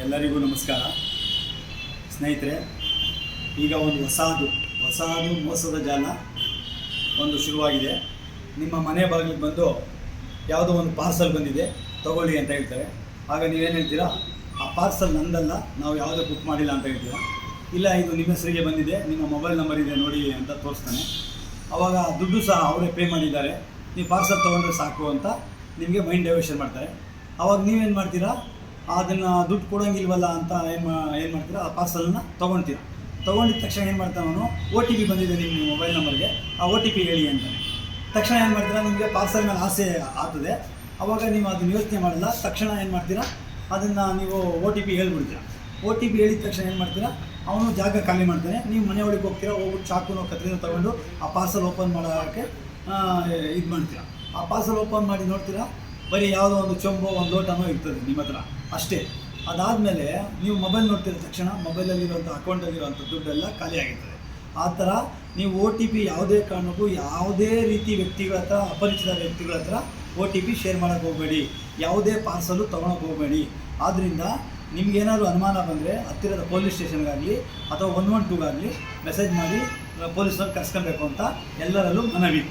ಎಲ್ಲರಿಗೂ ನಮಸ್ಕಾರ ಸ್ನೇಹಿತರೆ. ಈಗ ಒಂದು ಹೊಸದು ಮೋಸದ ಜಾಲ ಒಂದು ಶುರುವಾಗಿದೆ. ನಿಮ್ಮ ಮನೆ ಬಾಗಿಲಿಗೆ ಬಂದು ಯಾವುದೋ ಒಂದು ಪಾರ್ಸಲ್ ಬಂದಿದೆ ತಗೊಳ್ಳಿ ಅಂತ ಹೇಳ್ತಾರೆ. ಆಗ ನೀವೇನು ಹೇಳ್ತೀರಾ, ಆ ಪಾರ್ಸಲ್ ನಂದಲ್ಲ, ನಾವು ಯಾವುದೇ ಬುಕ್ ಮಾಡಿಲ್ಲ ಅಂತ ಹೇಳ್ತೀರಾ. ಇಲ್ಲ, ಇದು ನಿಮ್ಮ ಹೆಸರಿಗೆ ಬಂದಿದೆ, ನಿಮ್ಮ ಮೊಬೈಲ್ ನಂಬರ್ ಇದೆ ನೋಡಿ ಅಂತ ತೋರಿಸ್ತಾನೆ. ಆವಾಗ ದುಡ್ಡು ಸಹ ಅವರೇ ಪೇ ಮಾಡಿದ್ದಾರೆ, ನೀವು ಪಾರ್ಸಲ್ ತೊಗೊಂಡ್ರೆ ಸಾಕು ಅಂತ ನಿಮಗೆ ಮೈಂಡ್ ಡೈವರ್ಷನ್ ಮಾಡ್ತಾರೆ. ಆವಾಗ ನೀವೇನು ಮಾಡ್ತೀರಾ, ಅದನ್ನು ದುಡ್ಡು ಕೊಡೋಂಗಿಲ್ವಲ್ಲ ಅಂತ ಏನು ಮಾಡ್ತೀರಾ, ಆ ಪಾರ್ಸಲನ್ನು ತೊಗೊಳ್ತೀರಾ. ತೊಗೊಂಡಿದ್ದ ತಕ್ಷಣ ಏನು ಮಾಡ್ತಾನೆ ಅವನು, OTP ಬಂದಿದೆ ನಿಮ್ಮ ಮೊಬೈಲ್ ನಂಬರ್ಗೆ, ಆ OTP ಹೇಳಿ ಅಂತಾನೆ. ತಕ್ಷಣ ಏನು ಮಾಡ್ತೀರಾ, ನಿಮಗೆ ಪಾರ್ಸಲ್ ಮೇಲೆ ಆಸೆ ಆಗ್ತದೆ. ಆವಾಗ ನೀವು ಅದನ್ನು ಯೋಚನೆ ಮಾಡಲ್ಲ, ತಕ್ಷಣ ಏನು ಮಾಡ್ತೀರಾ, ಅದನ್ನು ನೀವು OTP ಹೇಳ್ಬಿಡ್ತೀರಾ. OTP ಹೇಳಿದ ತಕ್ಷಣ ಏನು ಮಾಡ್ತೀರಾ, ಅವನು ಜಾಗ ಖಾಲಿ ಮಾಡ್ತಾನೆ. ನೀವು ಮನೆ ಒಳಗೆ ಹೋಗ್ತೀರಾ, ಹೋಗ್ಬಿಟ್ಟು ಚಾಕುನೋ ಕತ್ರಿನೋ ತೊಗೊಂಡು ಆ ಪಾರ್ಸಲ್ ಓಪನ್ ಮಾಡೋಕ್ಕೆ ಇದು ಮಾಡ್ತೀರಾ. ಆ ಪಾರ್ಸಲ್ ಓಪನ್ ಮಾಡಿ ನೋಡ್ತೀರಾ, ಬರೀ ಯಾವುದೋ ಒಂದು ಚೊಂಬೋ ಒಂದು ಲೋಟನೋ ಇರ್ತದೆ ನಿಮ್ಮ ಹತ್ರ ಅಷ್ಟೇ. ಅದಾದಮೇಲೆ ನೀವು ಮೊಬೈಲ್ ನೋಡ್ತಿರೋ ತಕ್ಷಣ ಮೊಬೈಲಲ್ಲಿರುವಂಥ ಅಕೌಂಟಲ್ಲಿರುವಂಥ ದುಡ್ಡೆಲ್ಲ ಖಾಲಿ ಆಗಿರ್ತದೆ. ಆ ಥರ ನೀವು OTP ಯಾವುದೇ ಕಾರಣಕ್ಕೂ ಯಾವುದೇ ರೀತಿ ವ್ಯಕ್ತಿಗಳ ಹತ್ರ, ಅಪರಿಚಿತ ವ್ಯಕ್ತಿಗಳ ಹತ್ರ OTP ಶೇರ್ ಮಾಡೋಕ್ಕೆ ಹೋಗಬೇಡಿ, ಯಾವುದೇ ಪಾರ್ಸಲು ತೊಗೊಳಕ್ಕೆ ಹೋಗಬೇಡಿ. ಆದ್ದರಿಂದ ನಿಮಗೇನಾದ್ರು ಅನುಮಾನ ಬಂದರೆ ಹತ್ತಿರದ ಪೊಲೀಸ್ ಸ್ಟೇಷನ್ಗಾಗಲಿ ಅಥವಾ 112ಗಾಗಲಿ ಮೆಸೇಜ್ ಮಾಡಿ ಪೊಲೀಸ್ನವ್ರು ಕರ್ಸ್ಕೊಬೇಕು ಅಂತ ಎಲ್ಲರಲ್ಲೂ ಮನವಿ.